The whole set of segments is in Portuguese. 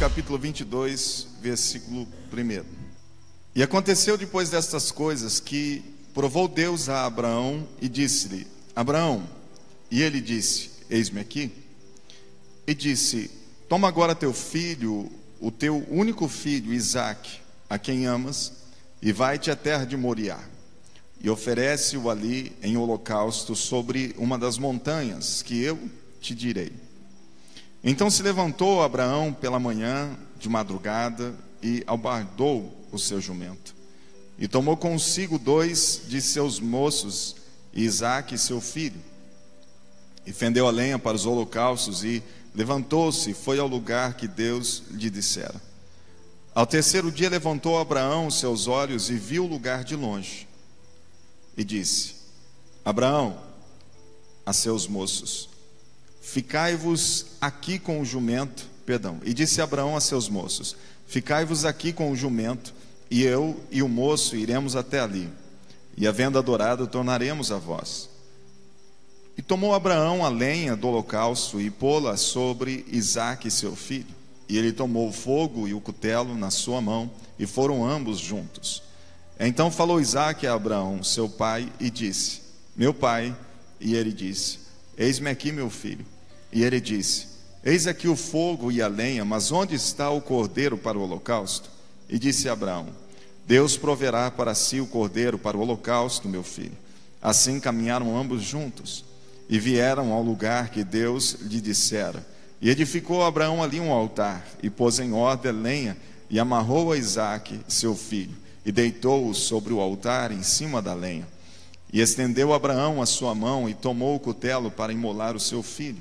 capítulo 22, versículo 1. E aconteceu depois destas coisas que provou Deus a Abraão e disse-lhe: Abraão, e ele disse: eis-me aqui. E disse: toma agora teu filho, o teu único filho, Isaque, a quem amas, e vai-te à terra de Moriá, e oferece-o ali em holocausto sobre uma das montanhas que eu te direi. Então se levantou Abraão pela manhã, de madrugada, e albardou o seu jumento, e tomou consigo 2 de seus moços, Isaque seu filho, e fendeu a lenha para os holocaustos, e levantou-se e foi ao lugar que Deus lhe dissera. Ao terceiro dia levantou Abraão os seus olhos e viu o lugar de longe, e disse: Abraão, a seus moços, ficai-vos aqui com o jumento, e disse Abraão a seus moços: ficai-vos aqui com o jumento, e eu e o moço iremos até ali, e havendo adorado, tornaremos a vós. E tomou Abraão a lenha do holocausto e pô-la sobre Isaque seu filho. E ele tomou o fogo e o cutelo na sua mão, e foram ambos juntos. Então falou Isaque a Abraão, seu pai, e disse: meu pai. E ele disse: eis-me aqui, meu filho. E ele disse: eis aqui o fogo e a lenha, mas onde está o cordeiro para o holocausto? E disse Abraão: Deus proverá para si o cordeiro para o holocausto, meu filho. Assim caminharam ambos juntos, e vieram ao lugar que Deus lhe dissera. E edificou Abraão ali um altar, e pôs em ordem a lenha, e amarrou a Isaque, seu filho, e deitou-o sobre o altar em cima da lenha. E estendeu Abraão a sua mão, e tomou o cutelo para imolar o seu filho.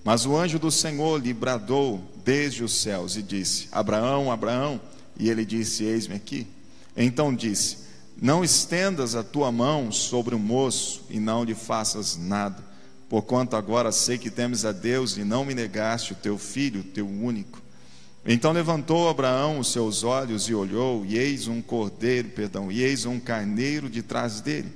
Mas o anjo do Senhor lhe bradou desde os céus, e disse: Abraão, Abraão. E ele disse: eis-me aqui. Então disse: não estendas a tua mão sobre o moço, e não lhe faças nada, porquanto agora sei que temes a Deus, e não me negaste o teu filho, o teu único. Então levantou Abraão os seus olhos e olhou, e eis um carneiro de trás dele,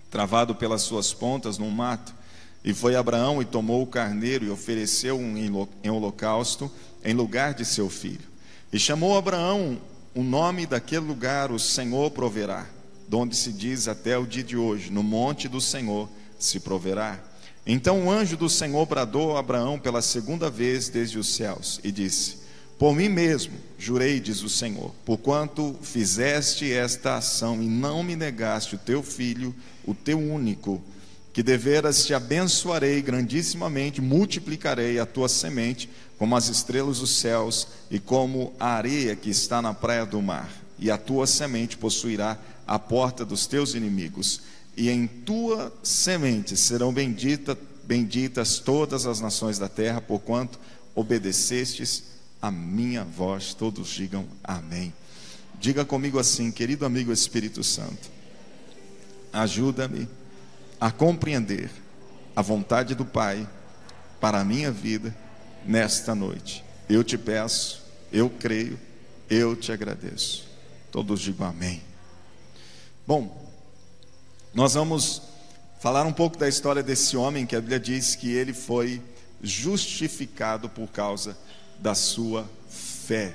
travado pelas suas pontas num mato. E foi Abraão e tomou o carneiro e ofereceu-o em holocausto em lugar de seu filho. E chamou Abraão o nome daquele lugar: o Senhor proverá, donde se diz até o dia de hoje: no monte do Senhor se proverá. Então o anjo do Senhor bradou a Abraão pela segunda vez desde os céus, e disse: por mim mesmo jurei, diz o Senhor, porquanto fizeste esta ação e não me negaste o teu filho, o teu único, que deveras te abençoarei grandissimamente, multiplicarei a tua semente como as estrelas dos céus e como a areia que está na praia do mar. E a tua semente possuirá a porta dos teus inimigos. E em tua semente serão benditas todas as nações da terra, porquanto obedecestes a minha voz. Todos digam amém. Diga comigo assim: querido amigo Espírito Santo, ajuda-me a compreender a vontade do Pai para a minha vida nesta noite. Eu te peço, eu creio, eu te agradeço. Todos digam amém. Bom, nós vamos falar um pouco da história desse homem que a Bíblia diz que ele foi justificado por causa da sua fé.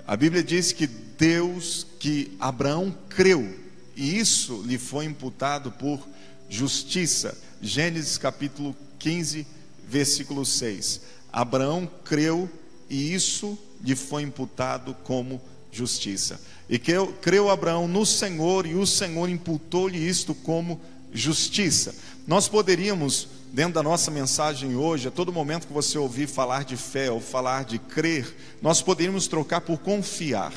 A Bíblia diz que Abraão creu, e isso lhe foi imputado por justiça. Gênesis capítulo 15, versículo 6. Abraão creu, e isso lhe foi imputado como justiça. E creu Abraão no Senhor, e o Senhor imputou-lhe isto como justiça. Nós poderíamos, dentro da nossa mensagem hoje, a todo momento que você ouvir falar de fé ou falar de crer, nós poderíamos trocar por confiar.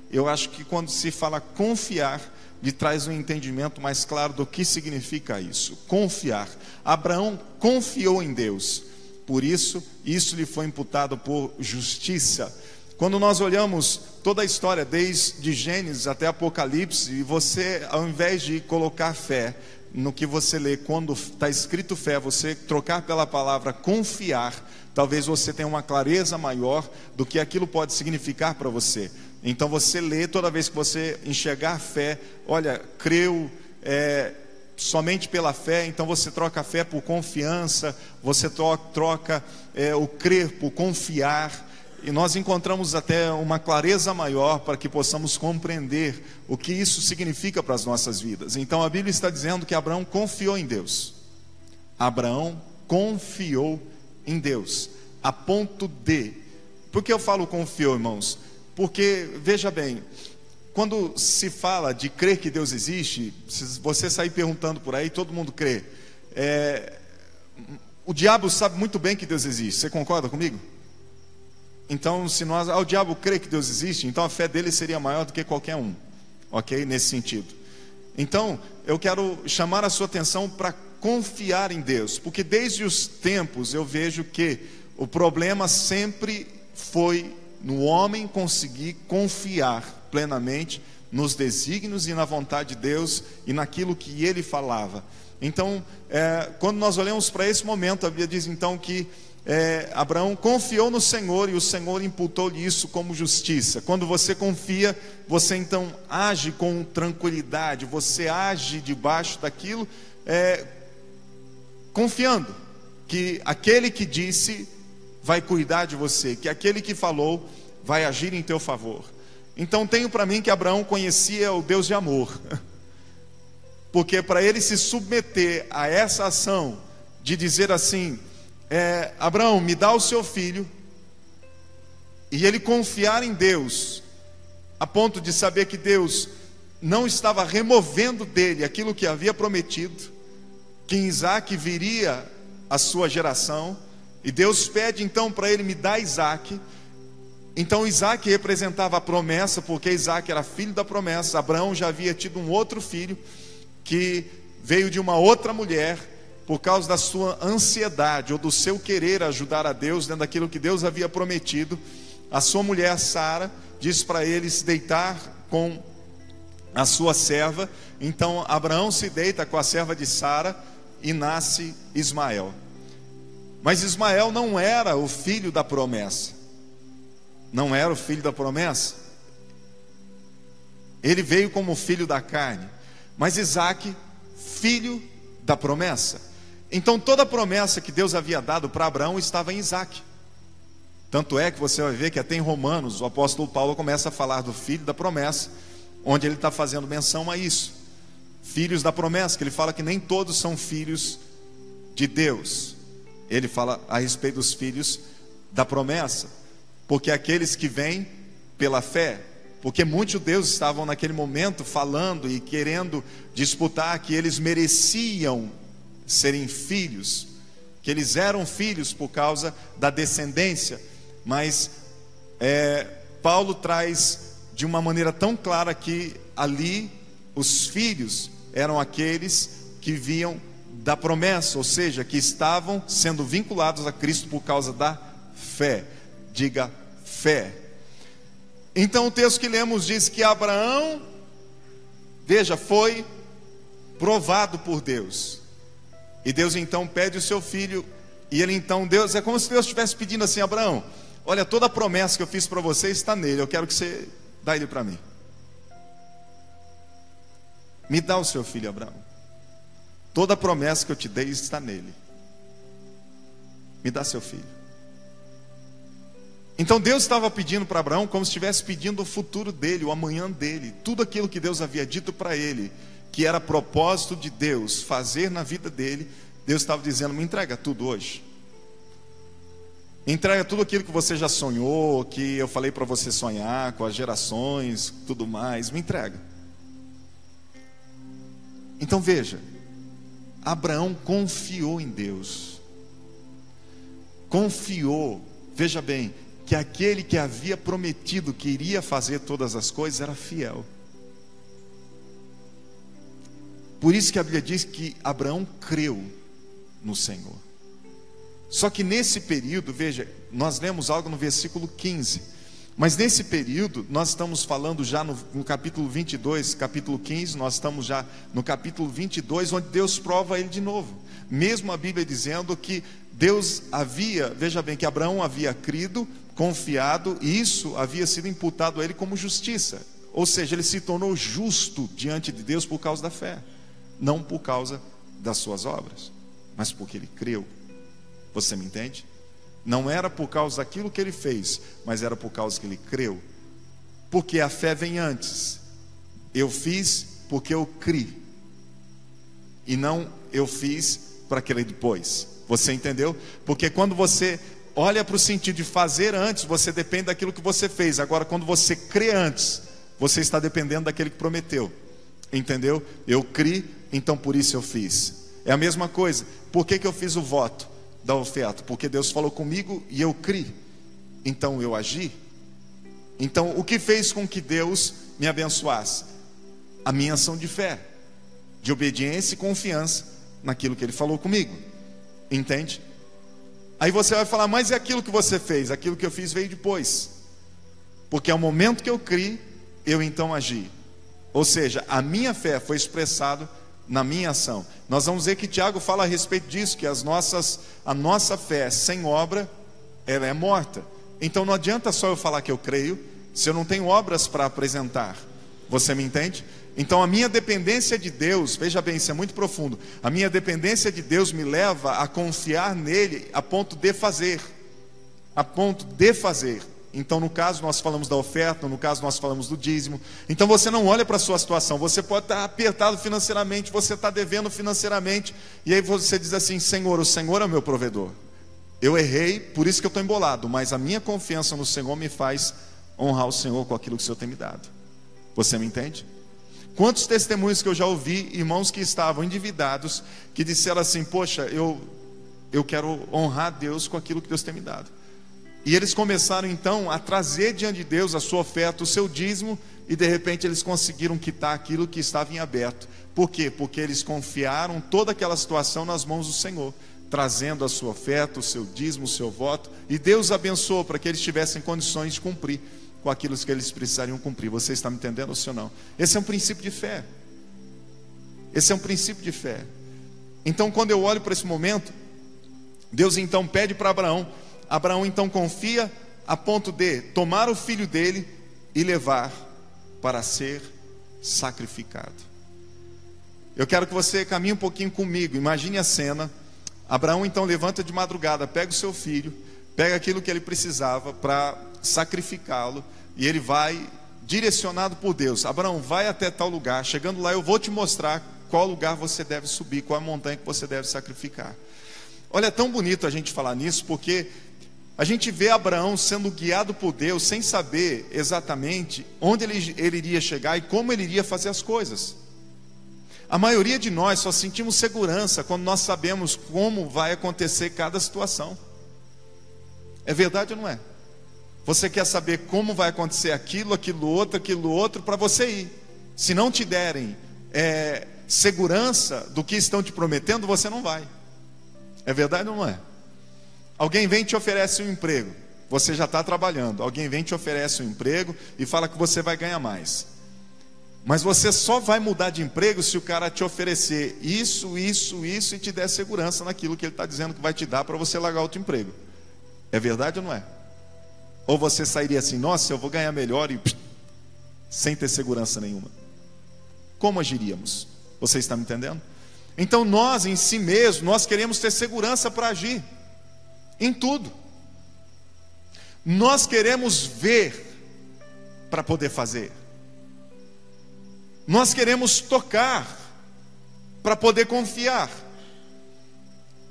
Eu acho que quando se fala confiar, lhe traz um entendimento mais claro do que significa isso. Confiar. Abraão confiou em Deus, por isso lhe foi imputado por justiça. Quando nós olhamos toda a história, desde Gênesis até Apocalipse, e você, ao invés de colocar fé no que você lê, quando está escrito fé, você trocar pela palavra confiar, talvez você tenha uma clareza maior do que aquilo pode significar para você. Então você lê, toda vez que você enxergar fé, olha, creu, somente pela fé, então você troca a fé por confiança, você troca o crer por confiar. e nós encontramos até uma clareza maior para que possamos compreender o que isso significa para as nossas vidas. Então a Bíblia está dizendo que Abraão confiou em Deus. Abraão confiou em Deus, a ponto de... Por que eu falo confiou, irmãos? Porque, veja bem, quando se fala de crer que Deus existe, se você sair perguntando por aí, todo mundo crê. O diabo sabe muito bem que Deus existe, você concorda comigo? Então, se o diabo crê que Deus existe, então a fé dele seria maior do que qualquer um, ok? Nesse sentido. Então, eu quero chamar a sua atenção para confiar em Deus, porque desde os tempos eu vejo que o problema sempre foi no homem conseguir confiar plenamente nos desígnios e na vontade de Deus e naquilo que ele falava. Então, quando nós olhamos para esse momento, a Bíblia diz então que Abraão confiou no Senhor e o Senhor imputou-lhe isso como justiça. Quando você confia, você então age com tranquilidade, você age debaixo daquilo, confiando que aquele que disse vai cuidar de você, que aquele que falou vai agir em teu favor. Então tenho para mim que Abraão conhecia o Deus de amor, porque para ele se submeter a essa ação de dizer assim, Abraão, me dá o seu filho, e ele confiar em Deus, a ponto de saber que Deus não estava removendo dele aquilo que havia prometido, que em Isaque viria a sua geração, e Deus pede então para ele, me dá Isaque. Então Isaque representava a promessa, porque Isaque era filho da promessa. Abraão já havia tido um outro filho, que veio de uma outra mulher, por causa da sua ansiedade, ou do seu querer ajudar a Deus, dentro daquilo que Deus havia prometido. A sua mulher Sara disse para ele se deitar com a sua serva. Então Abraão se deita com a serva de Sara, e nasce Ismael. Mas Ismael não era o filho da promessa. Não era o filho da promessa. Ele veio como filho da carne. Mas Isaque, filho da promessa. Então toda a promessa que Deus havia dado para Abraão estava em Isaque. Tanto é que você vai ver que até em Romanos o apóstolo Paulo começa a falar do filho da promessa, onde ele está fazendo menção a isso. Filhos da promessa, que ele fala que nem todos são filhos de Deus. Ele fala a respeito dos filhos da promessa, porque aqueles que vêm pela fé, porque muitos judeus estavam naquele momento falando e querendo disputar que eles mereciam serem filhos, que eles eram filhos por causa da descendência. Mas Paulo traz de uma maneira tão clara que ali os filhos eram aqueles que vinham da promessa, ou seja, que estavam sendo vinculados a Cristo por causa da fé. Diga fé. Então o texto que lemos diz que Abraão, veja, foi provado por Deus. E Deus então pede o seu filho, e ele então, Deus, é como se Deus estivesse pedindo assim, Abraão, olha, toda a promessa que eu fiz para você está nele, eu quero que você dá ele para mim. Me dá o seu filho, Abraão. Toda a promessa que eu te dei está nele. Me dá seu filho. Então Deus estava pedindo para Abraão como se estivesse pedindo o futuro dele, o amanhã dele. Tudo aquilo que Deus havia dito para ele, que era propósito de Deus fazer na vida dele, Deus estava dizendo, me entrega tudo hoje. Me entrega tudo aquilo que você já sonhou, que eu falei para você sonhar, com as gerações, tudo mais, me entrega. Então veja, Abraão confiou em Deus. Confiou, veja bem, que aquele que havia prometido que iria fazer todas as coisas era fiel. Por isso que a Bíblia diz que Abraão creu no Senhor. Só que nesse período, veja, nós lemos algo no versículo 15. Mas nesse período, nós estamos falando já no capítulo 22, capítulo 15, nós estamos já no capítulo 22, onde Deus prova ele de novo. Mesmo a Bíblia dizendo que Deus havia, veja bem, que Abraão havia crido, confiado, e isso havia sido imputado a ele como justiça. Ou seja, ele se tornou justo diante de Deus por causa da fé. Não por causa das suas obras, mas porque ele creu. Você me entende? Não era por causa daquilo que ele fez, mas era por causa que ele creu. Porque a fé vem antes. Eu fiz porque eu criei. E não eu fiz para aquele depois. Você entendeu? Porque quando você olha para o sentido de fazer antes, você depende daquilo que você fez. Agora, quando você crê antes, você está dependendo daquele que prometeu. Entendeu? Eu criei, então por isso eu fiz. É a mesma coisa. Por que eu fiz o voto da oferta? Porque Deus falou comigo e eu criei. Então eu agi. Então o que fez com que Deus me abençoasse? A minha ação de fé, de obediência e confiança naquilo que Ele falou comigo. Entende? Aí você vai falar, mas é aquilo que você fez? Aquilo que eu fiz veio depois. Porque ao momento que eu criei, eu então agi. Ou seja, a minha fé foi expressada na minha ação. Nós vamos ver que Tiago fala a respeito disso, que a nossa fé sem obra, ela é morta. Então não adianta só eu falar que eu creio, se eu não tenho obras para apresentar. Você me entende? Então a minha dependência de Deus, veja bem, isso é muito profundo. A minha dependência de Deus me leva a confiar nele a ponto de fazer. A ponto de fazer. Então no caso nós falamos da oferta, no caso nós falamos do dízimo. Então você não olha para a sua situação, você pode estar apertado financeiramente, você está devendo financeiramente, e aí você diz assim, Senhor, o Senhor é o meu provedor. Eu errei, por isso que eu estou embolado, mas a minha confiança no Senhor me faz honrar o Senhor com aquilo que o Senhor tem me dado. Você me entende? Quantos testemunhos que eu já ouvi, irmãos que estavam endividados, que disseram assim, poxa, eu quero honrar Deus com aquilo que Deus tem me dado. E eles começaram então a trazer diante de Deus a sua oferta, o seu dízimo, e de repente eles conseguiram quitar aquilo que estava em aberto. Por quê? Porque eles confiaram toda aquela situação nas mãos do Senhor, trazendo a sua oferta, o seu dízimo, o seu voto, e Deus abençoou para que eles tivessem condições de cumprir com aquilo que eles precisariam cumprir. Você está me entendendo ou se não? Esse é um princípio de fé. Esse é um princípio de fé. Então quando eu olho para esse momento, Deus então pede para Abraão. Abraão então confia a ponto de tomar o filho dele e levar para ser sacrificado. Eu quero que você caminhe um pouquinho comigo. Imagine a cena. Abraão então levanta de madrugada, pega o seu filho, pega aquilo que ele precisava para sacrificá-lo, e ele vai direcionado por Deus. Abraão, vai até tal lugar. Chegando lá eu vou te mostrar qual lugar você deve subir, qual a montanha que você deve sacrificar. Olha, é tão bonito a gente falar nisso, porque a gente vê Abraão sendo guiado por Deus sem saber exatamente onde ele iria chegar e como ele iria fazer as coisas. A maioria de nós só sentimos segurança quando nós sabemos como vai acontecer cada situação. É verdade ou não é? Você quer saber como vai acontecer aquilo outro, para você ir. Se não te derem segurança do que estão te prometendo, você não vai. É verdade ou não é? Alguém vem e te oferece um emprego, você já está trabalhando. Alguém vem e te oferece um emprego e fala que você vai ganhar mais. Mas você só vai mudar de emprego se o cara te oferecer isso e te der segurança naquilo que ele está dizendo que vai te dar para você largar outro emprego. É verdade ou não é? Ou você sairia assim, nossa, eu vou ganhar melhor e sem ter segurança nenhuma. Como agiríamos? Você está me entendendo? Então nós em si mesmos, nós queremos ter segurança para agir em tudo. Nós queremos ver para poder fazer. Nós queremos tocar para poder confiar.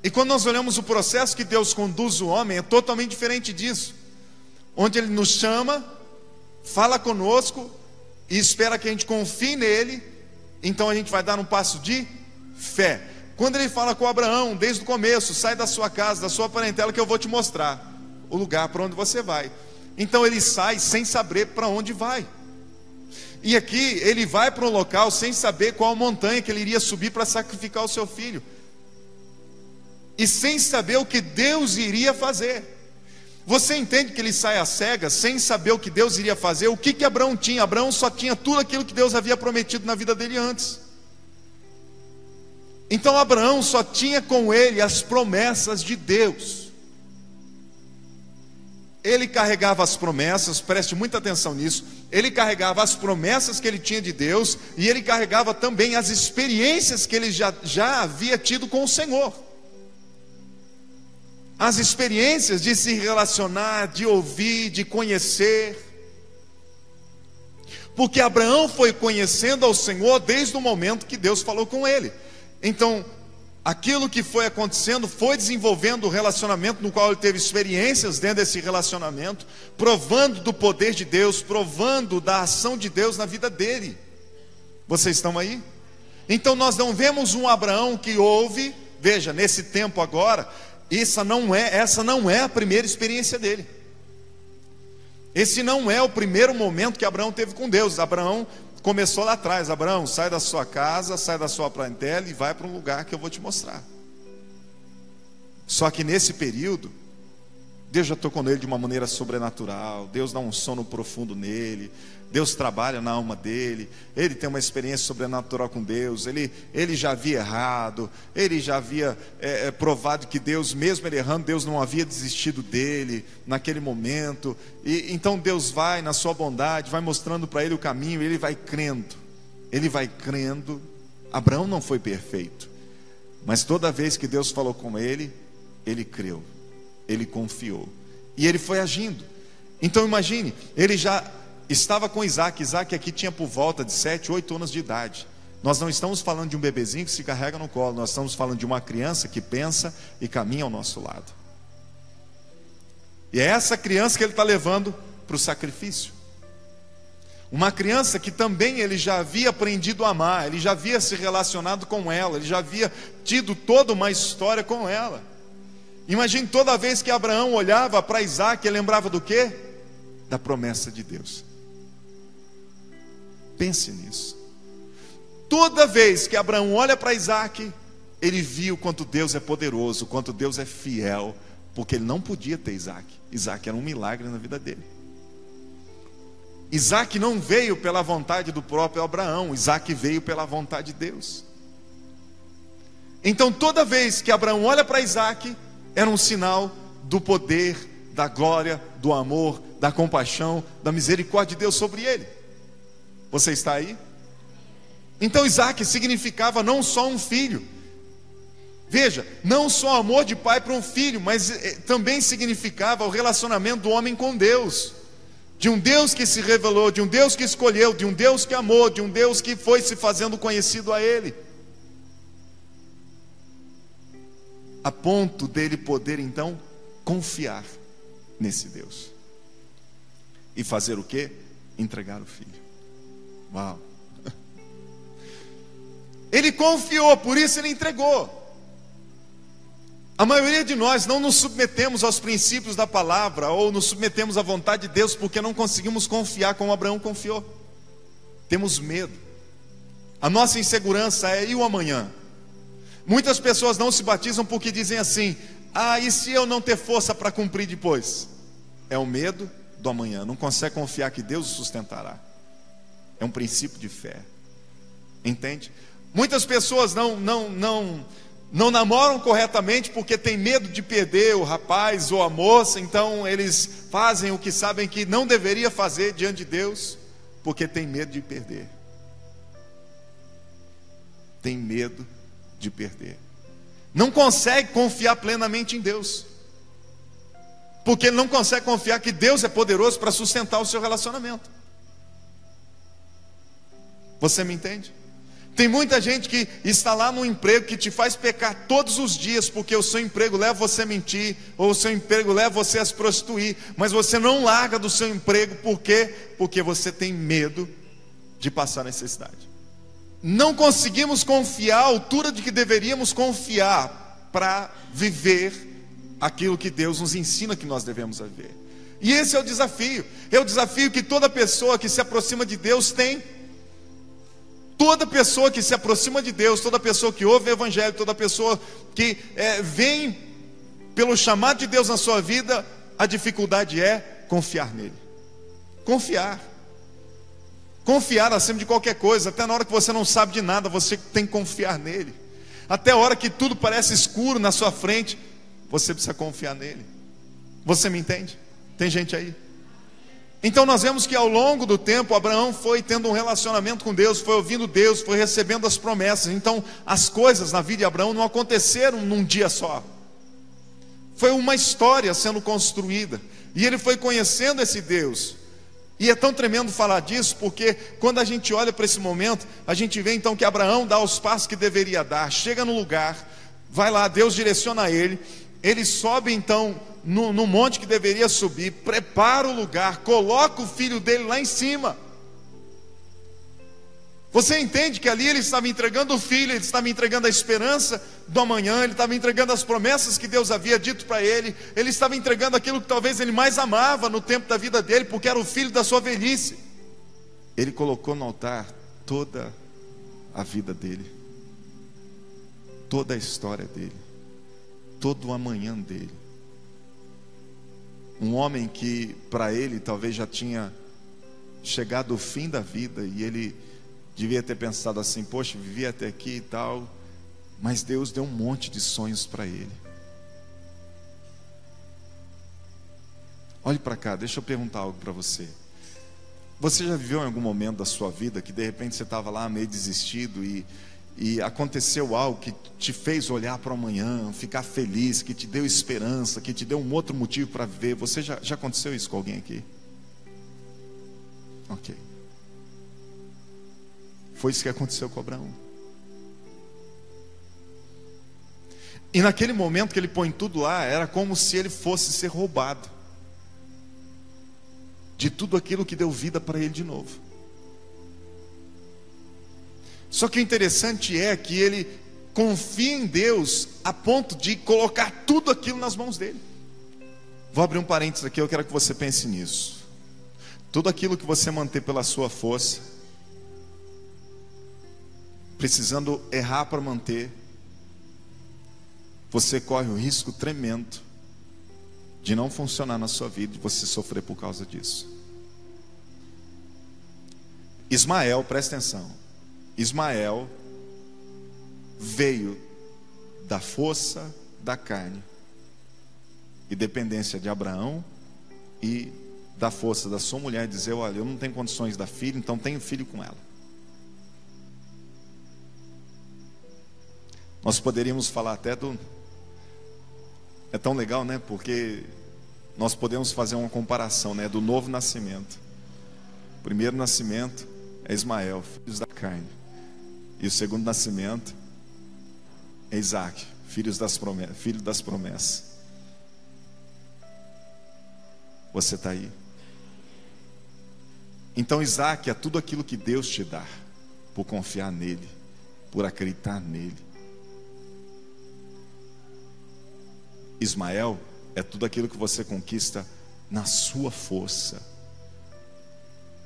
E quando nós olhamos o processo que Deus conduz o homem, é totalmente diferente disso. Onde Ele nos chama, fala conosco e espera que a gente confie nele. Então a gente vai dar um passo de fé. Quando Ele fala com Abraão, desde o começo, sai da sua casa, da sua parentela, que eu vou te mostrar o lugar para onde você vai. Então ele sai sem saber para onde vai. E aqui ele vai para um local sem saber qual montanha que ele iria subir para sacrificar o seu filho. E sem saber o que Deus iria fazer. Você entende que ele sai às cegas, sem saber o que Deus iria fazer? O que Abraão tinha? Abraão só tinha tudo aquilo que Deus havia prometido na vida dele antes. Então Abraão só tinha com ele as promessas de Deus. Ele carregava as promessas, preste muita atenção nisso. Ele carregava as promessas que ele tinha de Deus, e ele carregava também as experiências que ele já havia tido com o Senhor. as experiências de se relacionar, de ouvir, de conhecer. Porque Abraão foi conhecendo ao Senhor desde o momento que Deus falou com ele. Então, aquilo que foi acontecendo foi desenvolvendo o relacionamento no qual ele teve experiências dentro desse relacionamento, provando do poder de Deus, provando da ação de Deus na vida dele. Vocês estão aí? Então nós não vemos um Abraão que ouve, veja, nesse tempo agora, essa não é a primeira experiência dele. Esse não é o primeiro momento que Abraão teve com Deus. Abraão começou lá atrás. Abraão, sai da sua casa, sai da sua parentela e vai para um lugar que eu vou te mostrar. Só que nesse período, Deus já tocou nele de uma maneira sobrenatural. Deus dá um sono profundo nele. Deus trabalha na alma dele. Ele tem uma experiência sobrenatural com Deus. Ele já havia errado. Ele já havia provado que Deus, mesmo ele errando, Deus não havia desistido dele naquele momento. E então Deus vai na sua bondade, vai mostrando para ele o caminho. E ele vai crendo. Ele vai crendo. Abraão não foi perfeito, mas toda vez que Deus falou com ele, ele creu. Ele confiou. E ele foi agindo. Então imagine, ele já estava com Isaac. Isaac aqui tinha por volta de 7, 8 anos de idade. Nós não estamos falando de um bebezinho que se carrega no colo. Nós estamos falando de uma criança que pensa e caminha ao nosso lado. E é essa criança que ele está levando para o sacrifício. Uma criança que também ele já havia aprendido a amar. Ele já havia se relacionado com ela. Ele já havia tido toda uma história com ela. Imagine, toda vez que Abraão olhava para Isaac, ele lembrava do quê? Da promessa de Deus. Pense nisso. Toda vez que Abraão olha para Isaac, ele viu quanto Deus é poderoso, quanto Deus é fiel, porque ele não podia ter Isaac. Isaac era um milagre na vida dele. Isaac não veio pela vontade do próprio Abraão, Isaac veio pela vontade de Deus. Então toda vez que Abraão olha para Isaac, era um sinal do poder, da glória, do amor, da compaixão, da misericórdia de Deus sobre ele. Você está aí? Então Isaac significava não só um filho. Veja, não só amor de pai para um filho, mas também significava o relacionamento do homem com Deus. De um Deus que se revelou, de um Deus que escolheu, de um Deus que amou, de um Deus que foi se fazendo conhecido a ele. A ponto dele poder então confiar nesse Deus. E fazer o quê? Entregar o filho. Uau! Ele confiou, por isso ele entregou. A maioria de nós não nos submetemos aos princípios da palavra, ou nos submetemos à vontade de Deus, porque não conseguimos confiar como Abraão confiou. Temos medo. A nossa insegurança é: e o amanhã? Muitas pessoas não se batizam porque dizem assim: e se eu não ter força para cumprir depois? É o medo do amanhã, não consegue confiar que Deus o sustentará. É um princípio de fé. Entende? Muitas pessoas não namoram corretamente porque tem medo de perder o rapaz ou a moça. Então eles fazem o que sabem que não deveria fazer diante de Deus, porque tem medo de perder. Tem medo de perder. Não consegue confiar plenamente em Deus, porque ele não consegue confiar que Deus é poderoso para sustentar o seu relacionamento. Você me entende? Tem muita gente que está lá no emprego que te faz pecar todos os dias, porque o seu emprego leva você a mentir, ou o seu emprego leva você a se prostituir, mas você não larga do seu emprego. Por quê? Porque você tem medo de passar necessidade. Não conseguimos confiar à altura de que deveríamos confiar para viver aquilo que Deus nos ensina que nós devemos viver. E esse é o desafio. É o desafio que toda pessoa que se aproxima de Deus tem. Toda pessoa que se aproxima de Deus, toda pessoa que ouve o Evangelho, toda pessoa que vem pelo chamado de Deus na sua vida, a dificuldade é confiar nele. Confiar acima de qualquer coisa. Até na hora que você não sabe de nada, você tem que confiar nele. Até a hora que tudo parece escuro na sua frente, você precisa confiar nele. Você me entende? Tem gente aí? Então nós vemos que ao longo do tempo Abraão foi tendo um relacionamento com Deus, foi ouvindo Deus, foi recebendo as promessas. Então as coisas na vida de Abraão não aconteceram num dia só. Foi uma história sendo construída. E ele foi conhecendo esse Deus. E é tão tremendo falar disso, porque quando a gente olha para esse momento, a gente vê então que Abraão dá os passos que deveria dar, chega no lugar, vai lá, Deus direciona ele sobe então no monte que deveria subir, prepara o lugar, coloca o filho dele lá em cima. Você entende que ali ele estava entregando o filho, ele estava entregando a esperança do amanhã, ele estava entregando as promessas que Deus havia dito para ele estava entregando aquilo que talvez ele mais amava no tempo da vida dele, porque era o filho da sua velhice. Ele colocou no altar toda a vida dele, toda a história dele, todo o amanhã dele. Um homem que para ele talvez já tinha chegado o fim da vida, e ele devia ter pensado assim: poxa, vivi até aqui e tal, mas Deus deu um monte de sonhos para ele. Olhe para cá, deixa eu perguntar algo para você. Você já viveu em algum momento da sua vida que de repente você estava lá meio desistido e aconteceu algo que te fez olhar para o amanhã, ficar feliz, que te deu esperança, que te deu um outro motivo para viver? Você já aconteceu isso com alguém aqui? Ok. Foi isso que aconteceu com Abraão. E naquele momento que ele põe tudo lá, era como se ele fosse ser roubado de tudo aquilo que deu vida para ele de novo. Só que o interessante é que ele confia em Deus a ponto de colocar tudo aquilo nas mãos dele. Vou abrir um parênteses aqui, eu quero que você pense nisso. Tudo aquilo que você manter pela sua força, precisando errar para manter, você corre o risco tremendo de não funcionar na sua vida, de você sofrer por causa disso. Ismael, presta atenção, Ismael veio da força da carne e dependência de Abraão e da força da sua mulher, dizer: olha, eu não tenho condições de dar filho, então tenho filho com ela. Nós poderíamos falar até do... É tão legal, né? Porque nós podemos fazer uma comparação, né? Do novo nascimento. O primeiro nascimento é Ismael, filhos da carne. E o segundo nascimento é Isaac, filho das promessas. Você está aí? Então Isaac é tudo aquilo que Deus te dá, por confiar nele, por acreditar nele. Ismael é tudo aquilo que você conquista na sua força,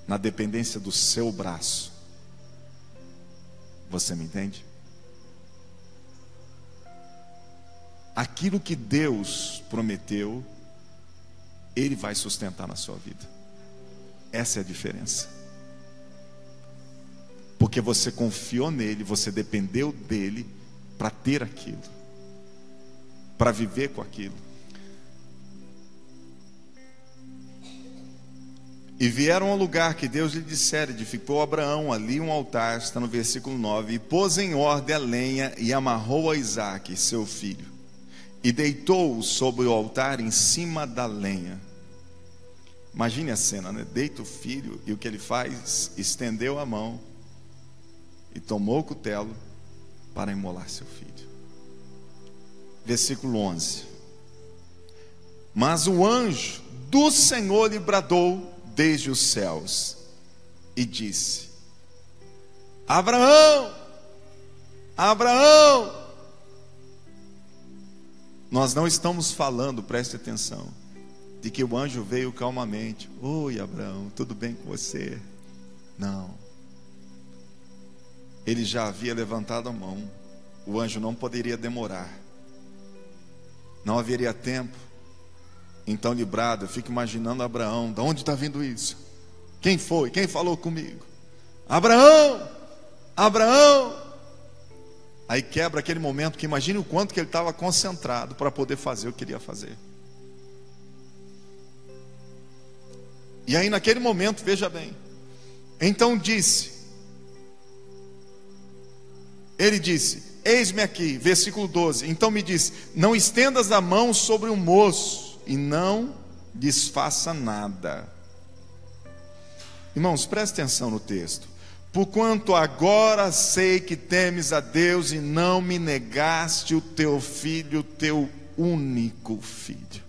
na dependência do seu braço. Você me entende? Aquilo que Deus prometeu, Ele vai sustentar na sua vida. Essa é a diferença. Porque você confiou nele, você dependeu dele para ter aquilo, para viver com aquilo. E vieram ao lugar que Deus lhe dissera, edificou Abraão ali um altar, está no versículo 9, e pôs em ordem a lenha e amarrou a Isaque, seu filho, e deitou-o sobre o altar em cima da lenha. Imagine a cena, né? Deita o filho, e o que ele faz? Estendeu a mão e tomou o cutelo para imolar seu filho. Versículo 11. Mas o anjo do Senhor lhe bradou desde os céus e disse: Abraão, Abraão. Nós não estamos falando, preste atenção, de que o anjo veio calmamente: oi Abraão, tudo bem com você? Não. Ele já havia levantado a mão. O anjo não poderia demorar, não haveria tempo. Então lhe brada. Eu fico imaginando Abraão: de onde está vindo isso? Quem foi? Quem falou comigo? Abraão, Abraão. Aí quebra aquele momento, que imagine o quanto que ele estava concentrado para poder fazer o que ele ia fazer. E aí naquele momento, veja bem, então ele disse: eis-me aqui, versículo 12. Então me disse: não estendas a mão sobre o moço e não desfaça nada. Irmãos, preste atenção no texto. Porquanto agora sei que temes a Deus e não me negaste o teu filho, teu único filho.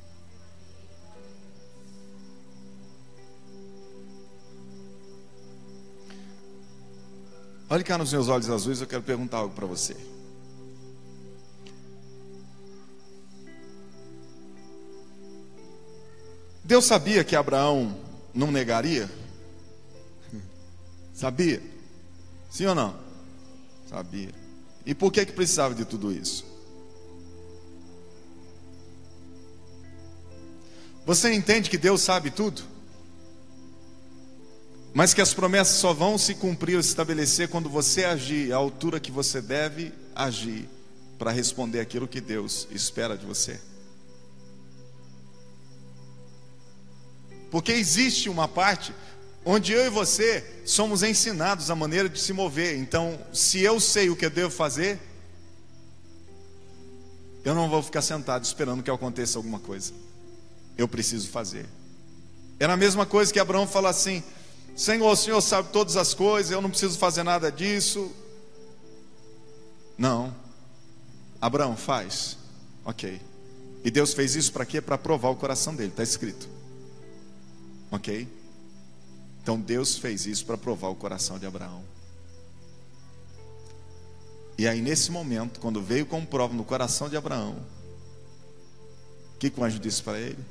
Olhe cá nos meus olhos azuis, eu quero perguntar algo para você. Deus sabia que Abraão não negaria? Sabia? Sim ou não? Sabia. E por que precisava de tudo isso? Você entende que Deus sabe tudo? Mas que as promessas só vão se cumprir ou se estabelecer quando você agir à altura que você deve agir para responder aquilo que Deus espera de você. Porque existe uma parte onde eu e você somos ensinados a maneira de se mover. Então, se eu sei o que eu devo fazer, eu não vou ficar sentado esperando que aconteça alguma coisa. Eu preciso fazer. Era a mesma coisa que Abraão fala assim: Senhor, o Senhor sabe todas as coisas, eu não preciso fazer nada disso. Não. Abraão, faz. Ok. E Deus fez isso para quê? Para provar o coração dele, está escrito. Ok? Então Deus fez isso para provar o coração de Abraão. E aí nesse momento, quando veio com prova no coração de Abraão, o que o anjo disse para ele?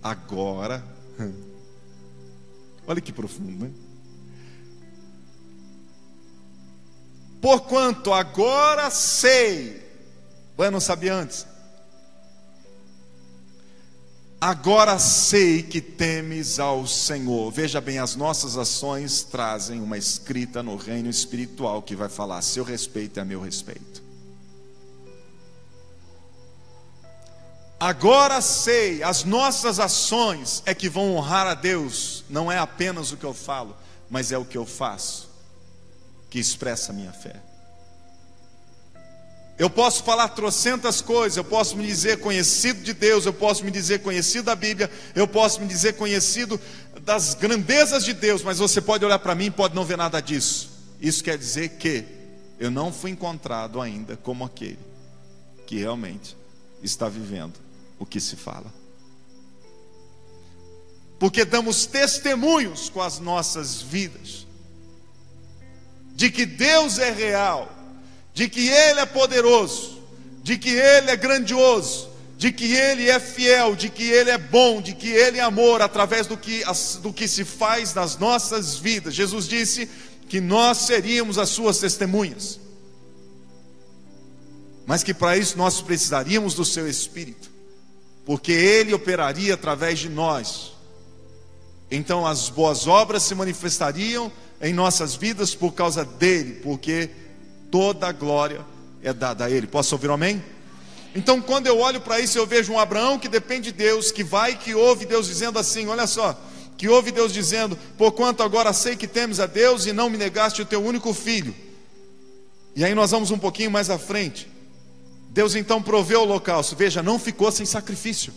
Agora, olha que profundo, né? Porquanto agora sei. Ué, não sabia antes? Agora sei que temes ao Senhor. Veja bem, as nossas ações trazem uma escrita no reino espiritual que vai falar a seu respeito e a meu respeito. Agora sei, as nossas ações é que vão honrar a Deus. Não é apenas o que eu falo, mas é o que eu faço que expressa a minha fé. Eu posso falar trocentas coisas, eu posso me dizer conhecido de Deus, eu posso me dizer conhecido da Bíblia, eu posso me dizer conhecido das grandezas de Deus, mas você pode olhar para mim e pode não ver nada disso. Isso quer dizer que eu não fui encontrado ainda como aquele que realmente está vivendo o que se fala. Porque damos testemunhos com as nossas vidas de que Deus é real, de que Ele é poderoso, de que Ele é grandioso, de que Ele é fiel, de que Ele é bom, de que Ele é amor, através do que se faz nas nossas vidas. Jesus disse que nós seríamos as suas testemunhas, mas que para isso nós precisaríamos do seu Espírito, porque Ele operaria através de nós. Então as boas obras se manifestariam em nossas vidas por causa dEle, porque toda a glória é dada a Ele. Posso ouvir um amém? Então quando eu olho para isso, eu vejo um Abraão que depende de Deus, que vai, que ouve Deus dizendo assim, olha só, que ouve Deus dizendo: porquanto agora sei que temes a Deus e não me negaste o teu único filho. E aí nós vamos um pouquinho mais à frente. Deus então proveu o holocausto. Veja, não ficou sem sacrifício.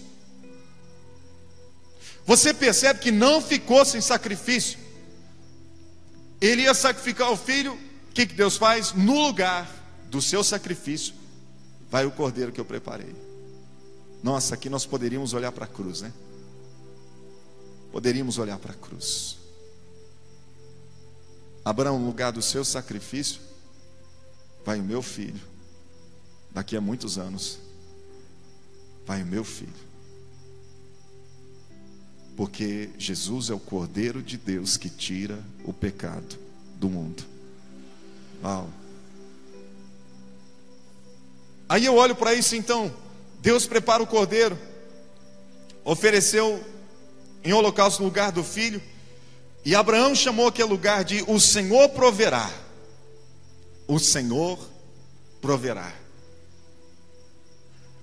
Você percebe que não ficou sem sacrifício. Ele ia sacrificar o filho. O que Deus faz? No lugar do seu sacrifício vai o cordeiro que eu preparei. Nossa, aqui nós poderíamos olhar para a cruz, né? Poderíamos olhar para a cruz. Abraão, no lugar do seu sacrifício vai o meu filho. Daqui a muitos anos vai o meu filho. Porque Jesus é o Cordeiro de Deus que tira o pecado do mundo. Uau. Aí eu olho para isso então. Deus prepara o cordeiro, ofereceu em holocausto no lugar do filho, e Abraão chamou aquele lugar de o Senhor proverá. O Senhor proverá.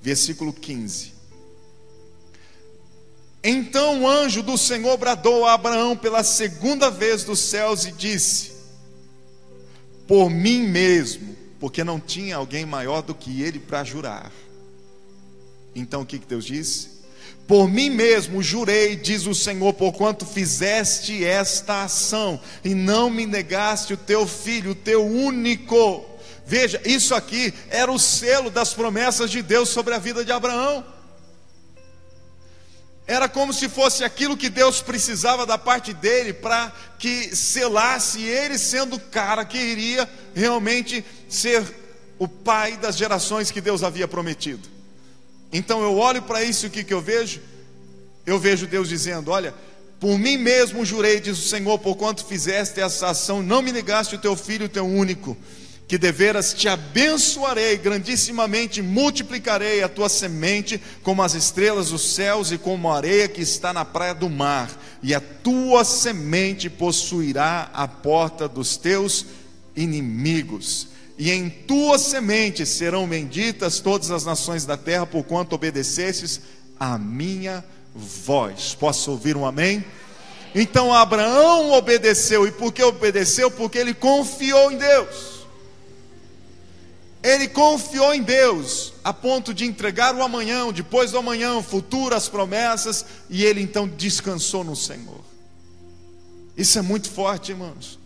Versículo 15. Então o anjo do Senhor bradou a Abraão pela segunda vez dos céus e disse: por mim mesmo porque não tinha alguém maior do que ele para jurar. Então o que Deus disse? Por mim mesmo jurei, diz o Senhor, porquanto fizeste esta ação e não me negaste o teu filho, o teu único. Veja, isso aqui era o selo das promessas de Deus sobre a vida de Abraão. Era como se fosse aquilo que Deus precisava da parte dele para que selasse ele sendo o cara que iria realmente ser o pai das gerações que Deus havia prometido. Então eu olho para isso e o que eu vejo? Eu vejo Deus dizendo: olha, por mim mesmo jurei, diz o Senhor, porquanto fizeste essa ação, não me negaste o teu filho, o teu único, que deveras te abençoarei, grandissimamente multiplicarei a tua semente como as estrelas dos céus e como a areia que está na praia do mar, e a tua semente possuirá a porta dos teus inimigos, e em tua semente serão benditas todas as nações da terra, porquanto obedecestes a minha voz. Posso ouvir um amém? Então Abraão obedeceu, e por que obedeceu? Porque ele confiou em Deus. Ele confiou em Deus, a ponto de entregar o amanhã, o depois do amanhã, o futuro, as promessas, e ele então descansou no Senhor. Isso é muito forte, irmãos.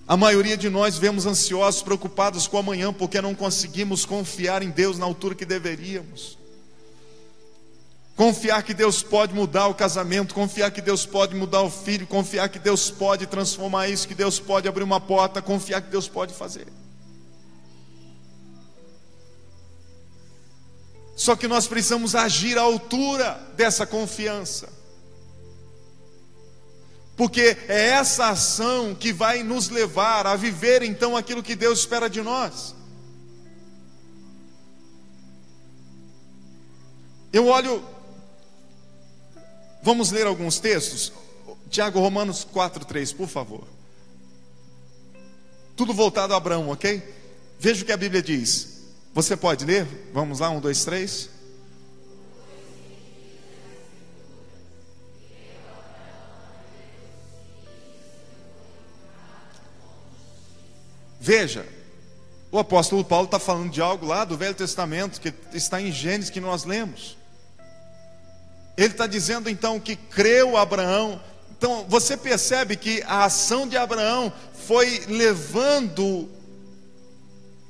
A maioria de nós vemos ansiosos, preocupados com o amanhã, porque não conseguimos confiar em Deus na altura que deveríamos. Confiar que Deus pode mudar o casamento, confiar que Deus pode mudar o filho, confiar que Deus pode transformar isso, que Deus pode abrir uma porta, confiar que Deus pode fazer. Só que nós precisamos agir à altura dessa confiança, porque é essa ação que vai nos levar a viver então aquilo que Deus espera de nós. Eu olho, vamos ler alguns textos. Tiago, Romanos 4:3, por favor. Tudo voltado a Abraão, ok? Veja o que a Bíblia diz. Você pode ler? Vamos lá, 1, 2, 3. Veja, o apóstolo Paulo está falando de algo lá do Velho Testamento, que está em Gênesis, que nós lemos. Ele está dizendo então que creu Abraão. Então você percebe que a ação de Abraão foi levando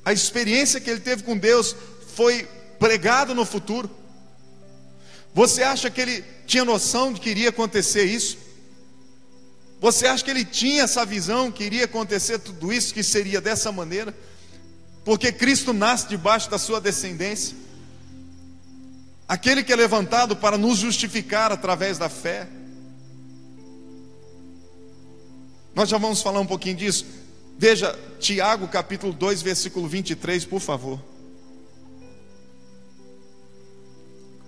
a experiência que ele teve com Deus, foi pregado no futuro. Você acha que ele tinha noção de que iria acontecer isso? Você acha que ele tinha essa visão, que iria acontecer tudo isso, que seria dessa maneira? Porque Cristo nasce debaixo da sua descendência. Aquele que é levantado para nos justificar através da fé. Nós já vamos falar um pouquinho disso. Veja, Tiago capítulo 2, versículo 23, por favor.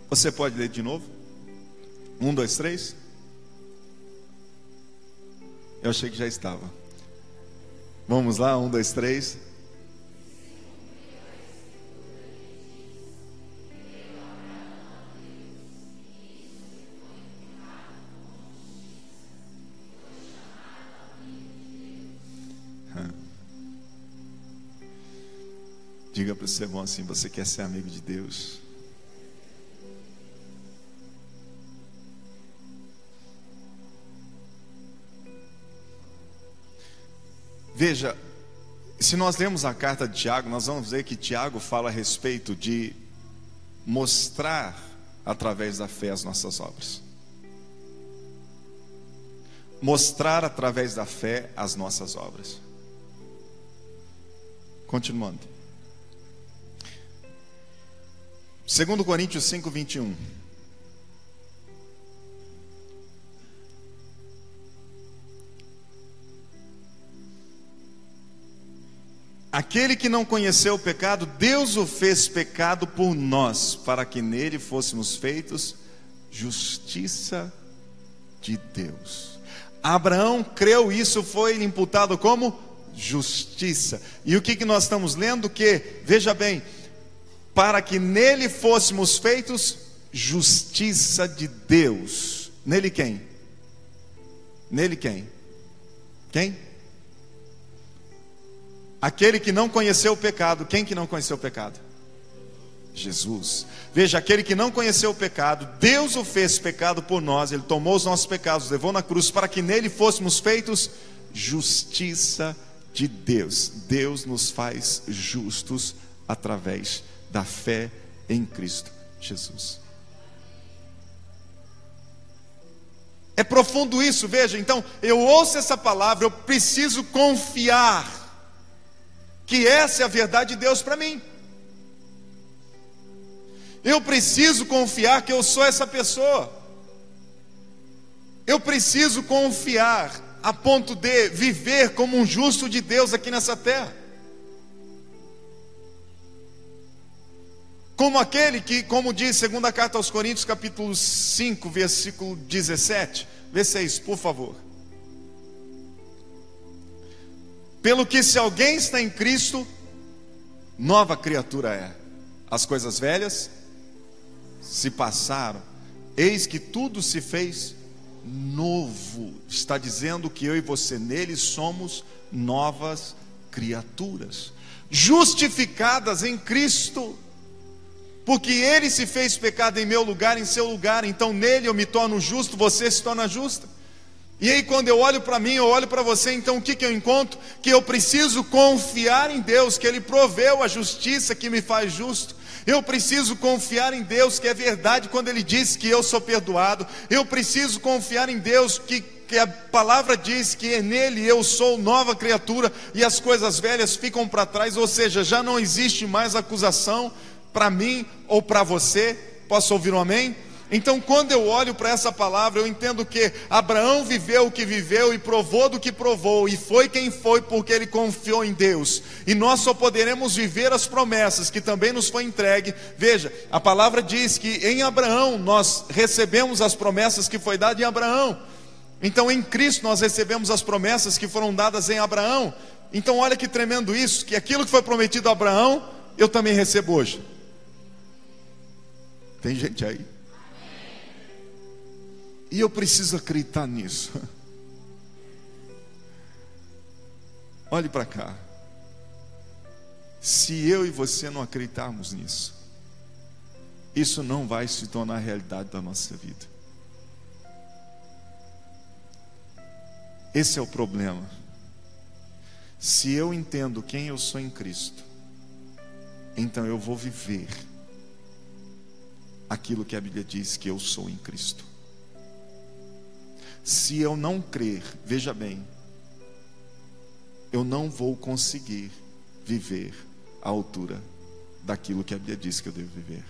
Você pode ler de novo? 1, 2, 3. Eu achei que já estava. Vamos lá, 1, 2, 3. Diga para o seu irmão assim: você quer ser amigo de Deus? Veja, se nós lemos a carta de Tiago, nós vamos ver que Tiago fala a respeito de mostrar através da fé as nossas obras. Mostrar através da fé as nossas obras. Continuando. 2 Coríntios 5, 21. Aquele que não conheceu o pecado, Deus o fez pecado por nós, para que nele fôssemos feitos justiça de Deus. Abraão creu, isso foi imputado como justiça. E o que nós estamos lendo? Que, veja bem, para que nele fôssemos feitos justiça de Deus. Nele quem? Nele quem? Quem? Aquele que não conheceu o pecado. Quem que não conheceu o pecado? Jesus. Veja, aquele que não conheceu o pecado, Deus o fez pecado por nós. Ele tomou os nossos pecados, levou na cruz, para que nele fôssemos feitos justiça de Deus. Deus nos faz justos através da fé em Cristo Jesus. É profundo isso, veja. Então, eu ouço essa palavra, eu preciso confiar que essa é a verdade de Deus para mim. Eu preciso confiar que eu sou essa pessoa. Eu preciso confiar a ponto de viver como um justo de Deus aqui nessa terra. Como aquele que, como diz segunda carta aos Coríntios, capítulo 5, versículo 17. Vê se é isso, por favor. Pelo que se alguém está em Cristo, nova criatura é. As coisas velhas se passaram, eis que tudo se fez novo. Está dizendo que eu e você nele somos novas criaturas, justificadas em Cristo, porque ele se fez pecado em meu lugar, em seu lugar. Então nele eu me torno justo, você se torna justa. E aí quando eu olho para mim, eu olho para você, então o que eu encontro? Que eu preciso confiar em Deus, que Ele proveu a justiça que me faz justo. Eu preciso confiar em Deus, que é verdade quando Ele diz que eu sou perdoado. Eu preciso confiar em Deus, que a palavra diz que nele eu sou nova criatura e as coisas velhas ficam para trás. Ou seja, já não existe mais acusação para mim ou para você. Posso ouvir um amém? Então quando eu olho para essa palavra, eu entendo que Abraão viveu o que viveu e provou do que provou, e foi quem foi porque ele confiou em Deus. E nós só poderemos viver as promessas que também nos foi entregue. Veja, a palavra diz que em Abraão nós recebemos as promessas que foi dada em Abraão. Então em Cristo nós recebemos as promessas que foram dadas em Abraão. Então olha que tremendo isso, que aquilo que foi prometido a Abraão, eu também recebo hoje. Tem gente aí? E eu preciso acreditar nisso. Olhe para cá. Se eu e você não acreditarmos nisso, isso não vai se tornar realidade da nossa vida. Esse é o problema. Se eu entendo quem eu sou em Cristo, então eu vou viver aquilo que a Bíblia diz que eu sou em Cristo. Se eu não crer, veja bem, eu não vou conseguir viver à altura daquilo que a Bíblia diz que eu devo viver.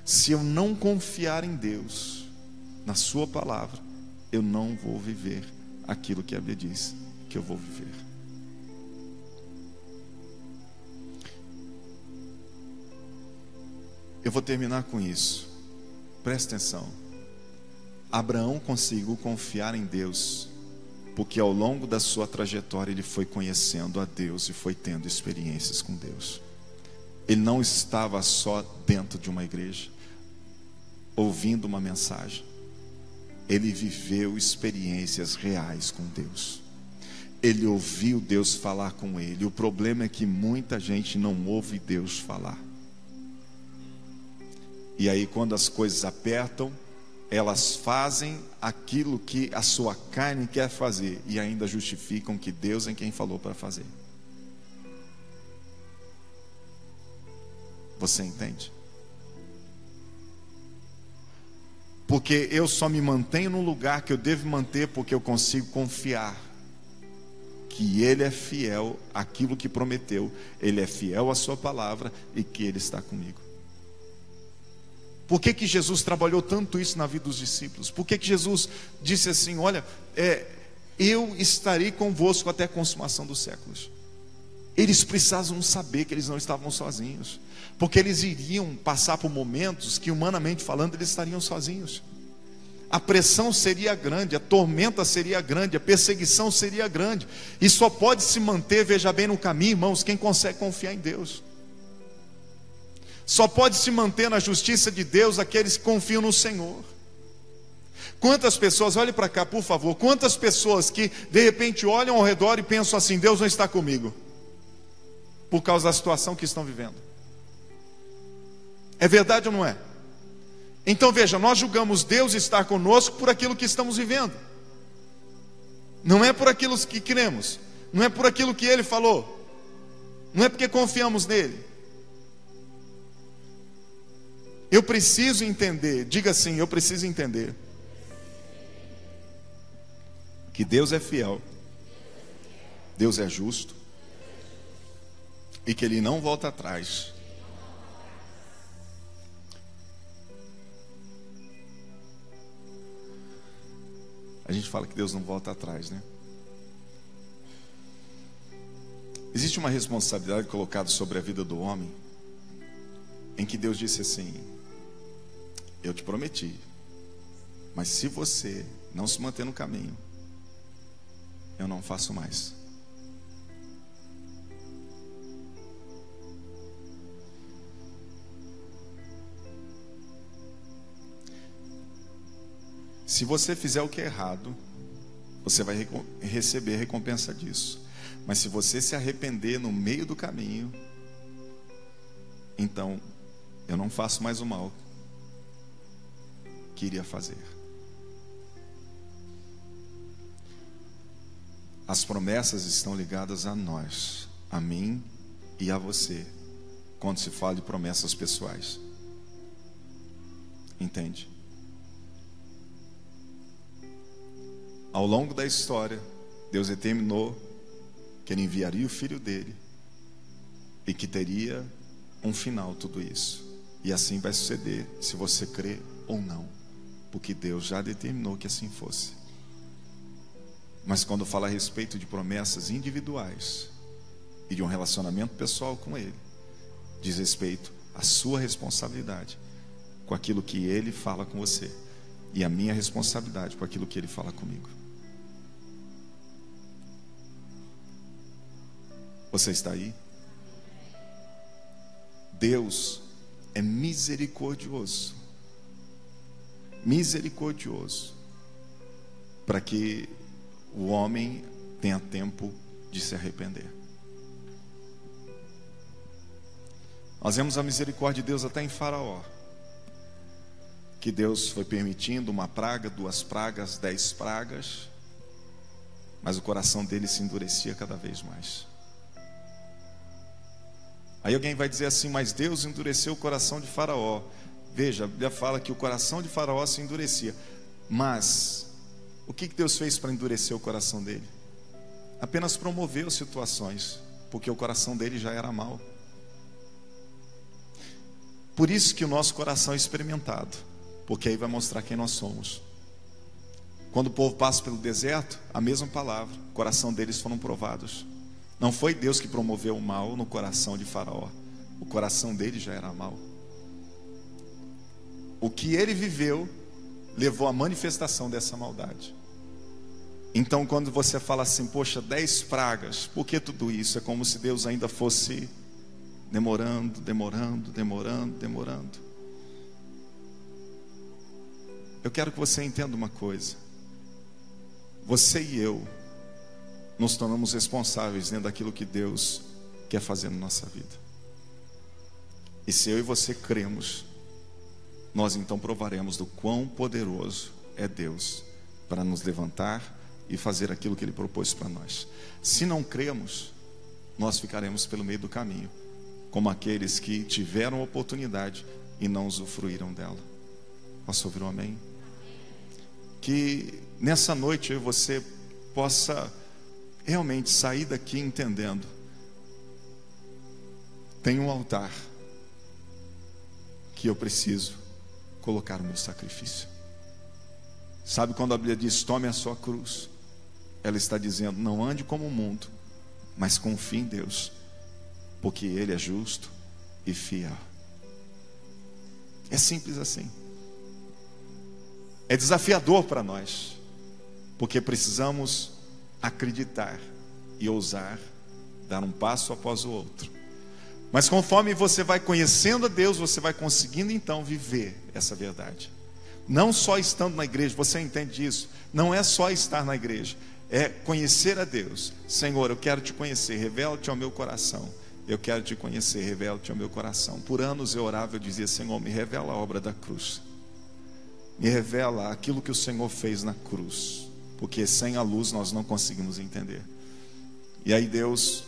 Se eu não confiar em Deus, na sua palavra, eu não vou viver aquilo que a Bíblia diz que eu vou viver. Eu vou terminar com isso. Presta atenção. Abraão conseguiu confiar em Deus, porque ao longo da sua trajetória ele foi conhecendo a Deus e foi tendo experiências com Deus. Ele não estava só dentro de uma igreja, ouvindo uma mensagem. Ele viveu experiências reais com Deus. Ele ouviu Deus falar com ele. O problema é que muita gente não ouve Deus falar. E aí quando as coisas apertam, elas fazem aquilo que a sua carne quer fazer e ainda justificam que Deus é quem falou para fazer. Você entende? Porque eu só me mantenho no lugar que eu devo manter porque eu consigo confiar que Ele é fiel àquilo que prometeu, Ele é fiel à sua palavra e que Ele está comigo. Por que que Jesus trabalhou tanto isso na vida dos discípulos? Por que que Jesus disse assim, olha, eu estarei convosco até a consumação dos séculos? Eles precisavam saber que eles não estavam sozinhos, porque eles iriam passar por momentos que, humanamente falando, eles estariam sozinhos. A pressão seria grande, a tormenta seria grande, a perseguição seria grande, e só pode se manter, veja bem, no caminho, irmãos, quem consegue confiar em Deus. Só pode se manter na justiça de Deus aqueles que confiam no Senhor. Quantas pessoas, olhe para cá por favor, quantas pessoas que de repente olham ao redor e pensam assim, Deus não está comigo. por causa da situação que estão vivendo. É verdade ou não é? Então veja, nós julgamos Deus estar conosco por aquilo que estamos vivendo. Não é por aquilo que cremos, não é por aquilo que Ele falou, não é porque confiamos nele. Eu preciso entender, diga assim, eu preciso entender que Deus é fiel, Deus é justo e que Ele não volta atrás. A gente fala que Deus não volta atrás, né? Existe uma responsabilidade colocada sobre a vida do homem, em que Deus disse assim: eu te prometi, mas se você não se manter no caminho, eu não faço mais. Se você fizer o que é errado, você vai receber recompensa disso. Mas se você se arrepender no meio do caminho, então eu não faço mais o mal que iria fazer. As promessas estão ligadas a nós, a mim e a você, quando se fala de promessas pessoais. Entende? Ao longo da história, Deus determinou que Ele enviaria o Filho dele e que teria um final tudo isso. E assim vai suceder, se você crê ou não, porque Deus já determinou que assim fosse. Mas quando fala a respeito de promessas individuais e de um relacionamento pessoal com Ele, diz respeito à sua responsabilidade com aquilo que Ele fala com você e a minha responsabilidade com aquilo que Ele fala comigo. Você está aí? Deus é misericordioso. Misericordioso. Para que o homem tenha tempo de se arrepender. Nós vemos a misericórdia de Deus até em Faraó. Que Deus foi permitindo uma praga, 2 pragas, 10 pragas. Mas o coração dele se endurecia cada vez mais. Aí alguém vai dizer assim: mas Deus endureceu o coração de Faraó. Veja, a Bíblia fala que o coração de Faraó se endurecia. Mas o que Deus fez para endurecer o coração dele? Apenas promoveu situações, porque o coração dele já era mau. Por isso que o nosso coração é experimentado, porque aí vai mostrar quem nós somos. Quando o povo passa pelo deserto, a mesma palavra, o coração deles foram provados. Não foi Deus que promoveu o mal no coração de Faraó. O coração dele já era mau. O que ele viveu levou à manifestação dessa maldade. Então quando você fala assim: poxa, 10 pragas, por que tudo isso? É como se Deus ainda fosse demorando. Eu quero que você entenda uma coisa. Você e eu nos tornamos responsáveis dentro daquilo que Deus quer fazer na nossa vida. E se eu e você cremos, nós então provaremos do quão poderoso é Deus para nos levantar e fazer aquilo que Ele propôs para nós. Se não cremos, nós ficaremos pelo meio do caminho, como aqueles que tiveram a oportunidade e não usufruíram dela. Posso ouvir um amém? Que nessa noite eu e você possa realmente sair daqui entendendo: tem um altar que eu preciso colocar o meu sacrifício. Sabe quando a Bíblia diz: tome a sua cruz? Ela está dizendo: não ande como o mundo, mas confie em Deus, porque Ele é justo e fiel. É simples assim. É desafiador para nós, porque precisamos acreditar e ousar dar um passo após o outro. Mas conforme você vai conhecendo a Deus, você vai conseguindo então viver essa verdade. Não só estando na igreja, você entende isso? Não é só estar na igreja, é conhecer a Deus. Senhor, eu quero te conhecer, revela-te ao meu coração. eu quero te conhecer, revela-te ao meu coração. Por anos eu orava, eu dizia: Senhor, me revela a obra da cruz, me revela aquilo que o Senhor fez na cruz, porque sem a luz nós não conseguimos entender. E aí Deus,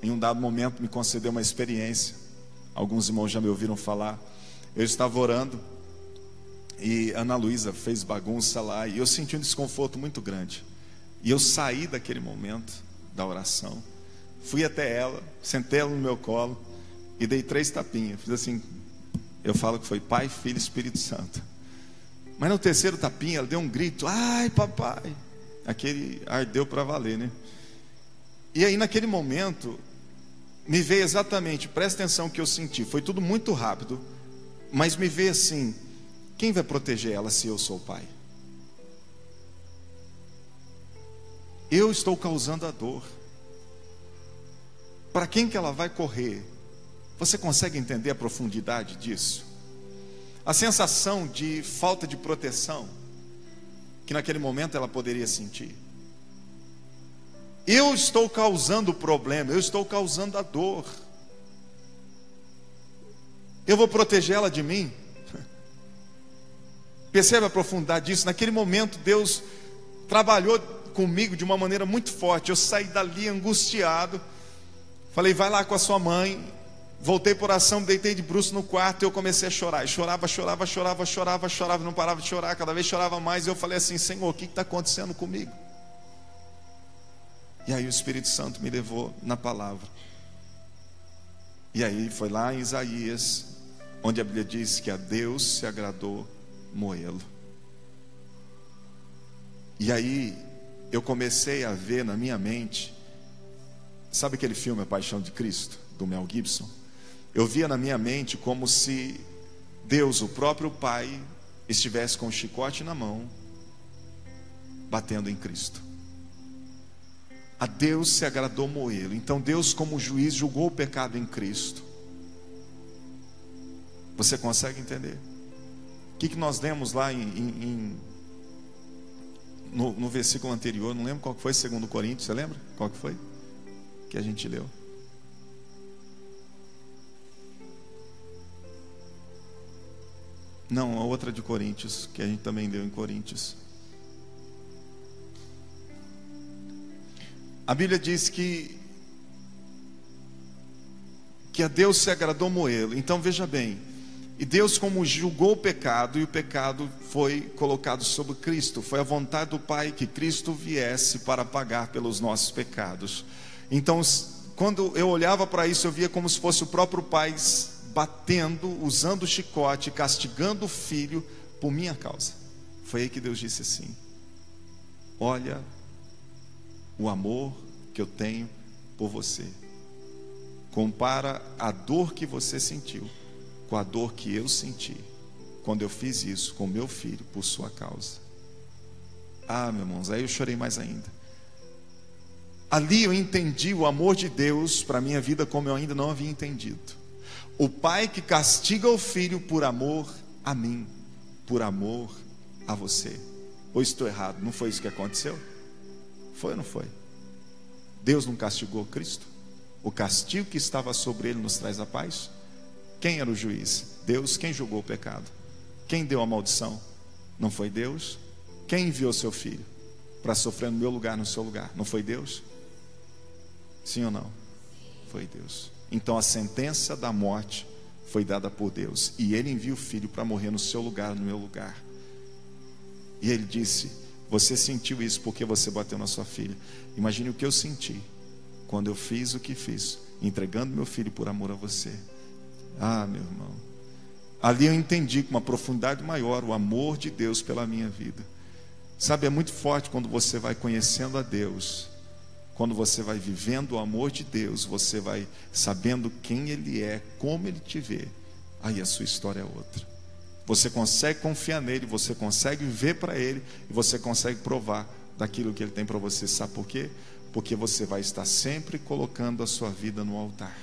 em um dado momento, me concedeu uma experiência. Alguns irmãos já me ouviram falar. Eu estava orando e Ana Luísa fez bagunça lá, e eu senti um desconforto muito grande. E eu saí daquele momento da oração, fui até ela, sentei ela no meu colo e dei 3 tapinhas. Fiz assim, eu falo que foi Pai, Filho e Espírito Santo. Mas no 3º tapinha ela deu um grito: ai papai. Aquele ardeu para valer, né? E aí naquele momento me veio exatamente, presta atenção que eu senti, foi tudo muito rápido, mas me veio assim: quem vai proteger ela se eu sou o pai? Eu estou causando a dor. Para quem que ela vai correr? Você consegue entender a profundidade disso? A sensação de falta de proteção que naquele momento ela poderia sentir. Eu estou causando o problema, eu estou causando a dor. Eu vou proteger ela de mim? Percebe a profundidade disso? Naquele momento Deus trabalhou comigo de uma maneira muito forte. Eu saí dali angustiado. Falei: vai lá com a sua mãe. Voltei para oração, deitei de bruços no quarto e eu comecei a chorar. E chorava, não parava de chorar, cada vez chorava mais. E eu falei assim: Senhor, o que está acontecendo comigo? E aí o Espírito Santo me levou na palavra. E aí foi lá em Isaías, onde a Bíblia diz que a Deus se agradou moê-lo. E aí eu comecei a ver na minha mente, sabe aquele filme A Paixão de Cristo, do Mel Gibson? Eu via na minha mente como se Deus, o próprio Pai, estivesse com o chicote na mão, batendo em Cristo. A Deus se agradou moê-lo. Então Deus, como juiz, julgou o pecado em Cristo. Você consegue entender? O que nós lemos lá no versículo anterior? Não lembro qual que foi, 2 Coríntios, você lembra? Qual que foi? Que a gente leu. Não, a outra de Coríntios, que a gente também leu em Coríntios. A Bíblia diz que a Deus se agradou moê-lo. Então veja bem, e Deus, como julgou o pecado, e o pecado foi colocado sobre Cristo, foi a vontade do Pai que Cristo viesse para pagar pelos nossos pecados. Então quando eu olhava para isso, eu via como se fosse o próprio Pai batendo, usando o chicote, castigando o filho por minha causa. Foi aí que Deus disse assim: olha o amor que eu tenho por você. Compara a dor que você sentiu com a dor que eu senti quando eu fiz isso com meu filho por sua causa. Ah, meus irmãos, aí eu chorei mais ainda. Ali eu entendi o amor de Deus para a minha vida como eu ainda não havia entendido. O pai que castiga o filho por amor a mim, por amor a você. Ou estou errado? Não foi isso que aconteceu? Foi ou não foi? Deus não castigou Cristo? O castigo que estava sobre ele nos traz a paz? Quem era o juiz? Deus. Quem julgou o pecado? Quem deu a maldição? Não foi Deus? Quem enviou seu filho para sofrer no meu lugar, no seu lugar? Não foi Deus? Sim ou não? Foi Deus. Então a sentença da morte foi dada por Deus, e ele envia o filho para morrer no seu lugar, no meu lugar. E ele disse: você sentiu isso porque você bateu na sua filha. Imagine o que eu senti quando eu fiz o que fiz, entregando meu filho por amor a você. Ah, meu irmão, ali eu entendi com uma profundidade maior o amor de Deus pela minha vida. Sabe, é muito forte quando você vai conhecendo a Deus. Quando você vai vivendo o amor de Deus, você vai sabendo quem Ele é, como Ele te vê. Aí a sua história é outra. Você consegue confiar nele, você consegue viver para Ele, e você consegue provar daquilo que Ele tem para você. Sabe por quê? Porque você vai estar sempre colocando a sua vida no altar.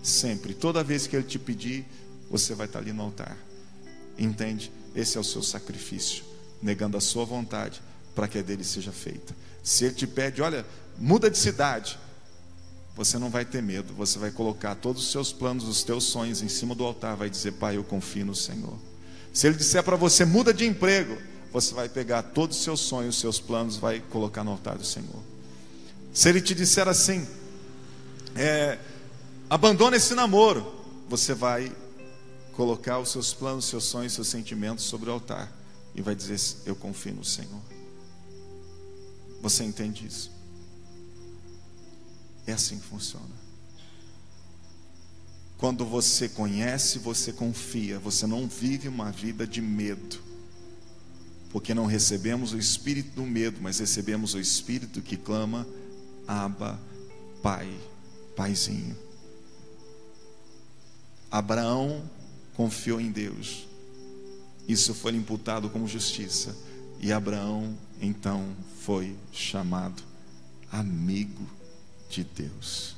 Sempre, toda vez que Ele te pedir, você vai estar ali no altar. Entende? Esse é o seu sacrifício, negando a sua vontade para que a dele seja feita. Se Ele te pede: olha, muda de cidade, você não vai ter medo. Você vai colocar todos os seus planos, os teus sonhos em cima do altar. Vai dizer: Pai, eu confio no Senhor. Se Ele disser para você: muda de emprego, você vai pegar todos os seus sonhos, os seus planos, vai colocar no altar do Senhor. Se Ele te disser assim: abandona esse namoro, você vai colocar os seus planos, os seus sonhos, os seus sentimentos sobre o altar e vai dizer: eu confio no Senhor. Você entende isso? É assim que funciona. Quando você conhece, você confia. Você não vive uma vida de medo, porque não recebemos o espírito do medo, mas recebemos o espírito que clama: Abba, Pai, Paizinho. Abraão confiou em Deus, isso foi imputado como justiça, e Abraão então foi chamado amigo de Deus.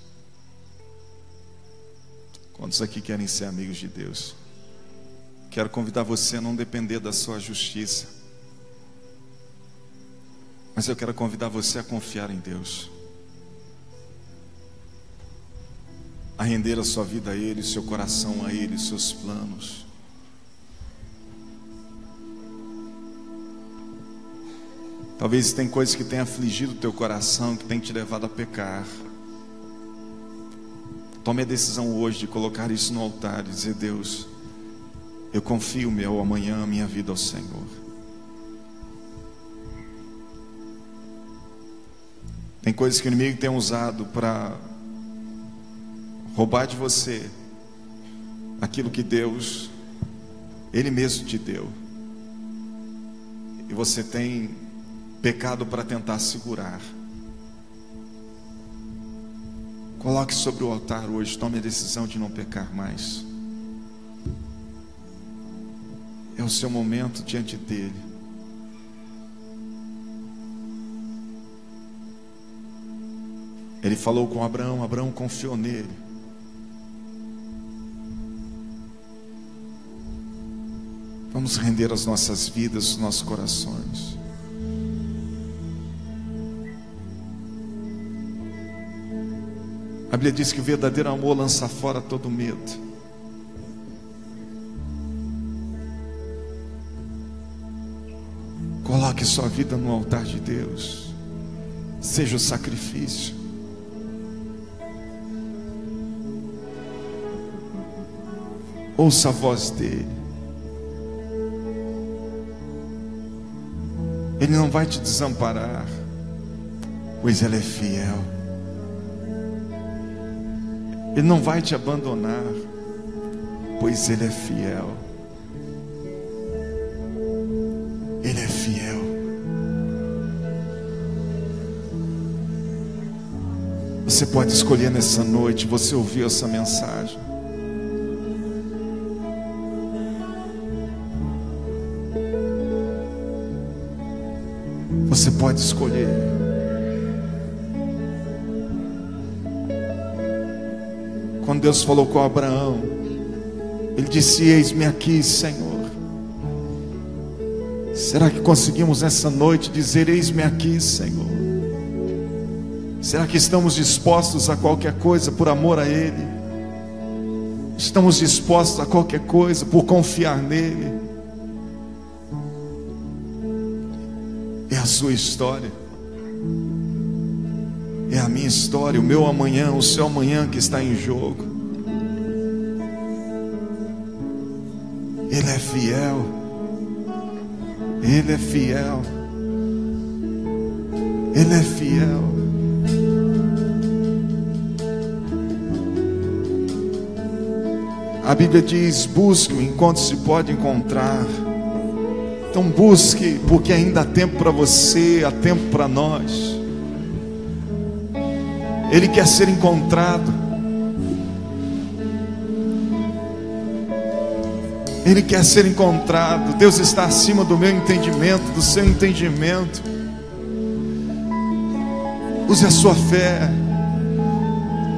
Quantos aqui querem ser amigos de Deus? Quero convidar você a não depender da sua justiça, mas eu quero convidar você a confiar em Deus, a render a sua vida a Ele, seu coração a Ele, seus planos. Talvez tem coisas que tenham afligido o teu coração, que tem te levado a pecar. Tome a decisão hoje de colocar isso no altar e dizer: Deus, eu confio meu amanhã, a minha vida ao Senhor. Tem coisas que o inimigo tem usado para roubar de você aquilo que Deus, Ele mesmo te deu, e você tem pecado para tentar segurar. Coloque sobre o altar hoje, tome a decisão de não pecar mais. É o seu momento diante dEle. Ele falou com Abraão, Abraão confiou nele. Vamos render as nossas vidas, os nossos corações. A Bíblia diz que o verdadeiro amor lança fora todo medo. Coloque sua vida no altar de Deus. Seja o sacrifício. Ouça a voz dEle. Ele não vai te desamparar, pois Ele é fiel. Ele não vai te abandonar, pois Ele é fiel. Ele é fiel. Você pode escolher nessa noite. Você ouviu essa mensagem? Você pode escolher. Quando Deus falou com Abraão, Ele disse: eis-me aqui, Senhor. Será que conseguimos nessa noite dizer: eis-me aqui, Senhor? Será que estamos dispostos a qualquer coisa por amor a Ele? Estamos dispostos a qualquer coisa por confiar nele? É a sua história, é a minha história, o meu amanhã, o seu amanhã que está em jogo. Ele é fiel. Ele é fiel. Ele é fiel. A Bíblia diz: busque enquanto se pode encontrar. Então busque, porque ainda há tempo para você, há tempo para nós. Ele quer ser encontrado. Ele quer ser encontrado. Deus está acima do meu entendimento, do seu entendimento. Use a sua fé.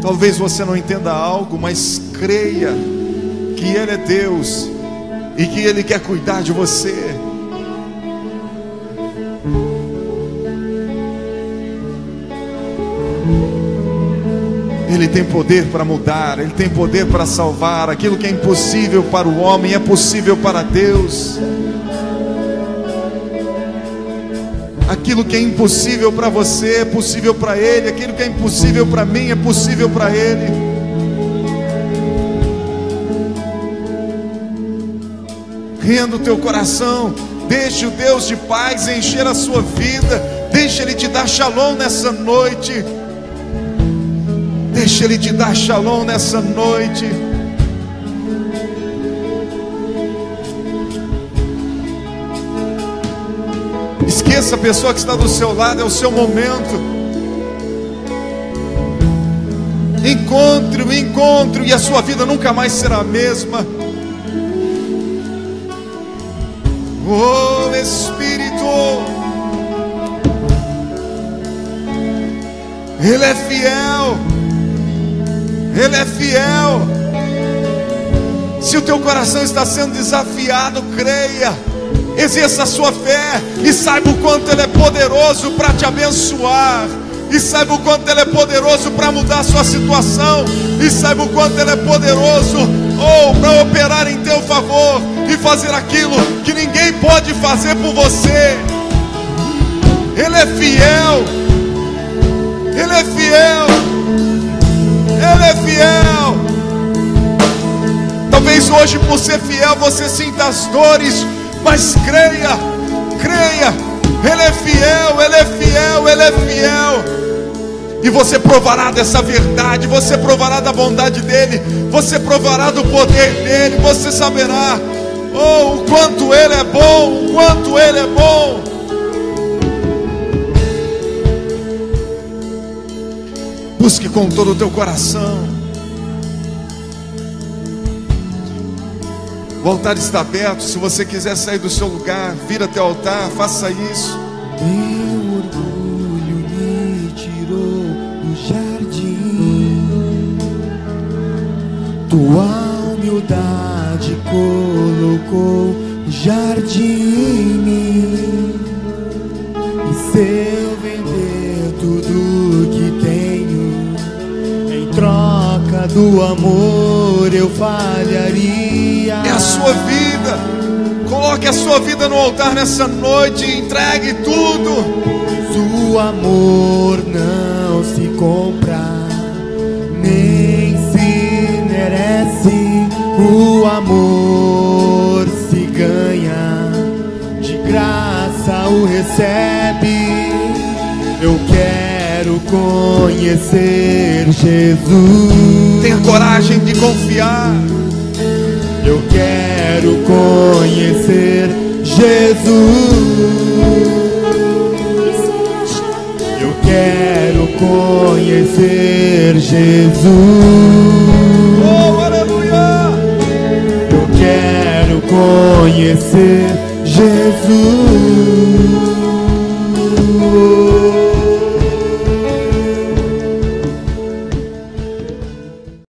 Talvez você não entenda algo, mas creia que Ele é Deus e que Ele quer cuidar de você. Ele Ele tem poder para mudar, Ele tem poder para salvar. Aquilo que é impossível para o homem é possível para Deus. Aquilo que é impossível para você é possível para Ele. Aquilo que é impossível para mim é possível para Ele. Renda o teu coração. Deixe o Deus de paz encher a sua vida. Deixe Ele te dar shalom nessa noite. Deixe Ele te dar shalom nessa noite. Esqueça a pessoa que está do seu lado, é o seu momento. Encontre o encontro e a sua vida nunca mais será a mesma. Oh Espírito, Ele é fiel. Ele é fiel. Se o teu coração está sendo desafiado, creia. Exerça a sua fé e saiba o quanto Ele é poderoso para te abençoar. E saiba o quanto Ele é poderoso para mudar a sua situação. E saiba o quanto Ele é poderoso para operar em teu favor e fazer aquilo que ninguém pode fazer por você. Ele é fiel. Ele é fiel. Ele é fiel. Talvez hoje, por ser fiel, você sinta as dores, mas creia, creia. Ele é fiel, Ele é fiel, Ele é fiel. E você provará dessa verdade, você provará da bondade dEle, você provará do poder dEle, você saberá, o quanto Ele é bom, o quanto Ele é bom. Busque com todo o teu coração. O altar está aberto. Se você quiser sair do seu lugar, vir até o altar, faça isso. Meu orgulho me tirou do jardim, tua humildade colocou o jardim em mim. E se eu vender tudo que tenho em troca do amor, eu falharia. É a sua vida. Coloque a sua vida no altar nessa noite e entregue tudo. O amor não se compra, nem se merece. O amor se ganha, de graça o recebe. Eu quero conhecer Jesus. Tenha coragem de confiar. Eu quero conhecer Jesus. Eu quero conhecer Jesus. Oh, aleluia! Eu quero conhecer Jesus.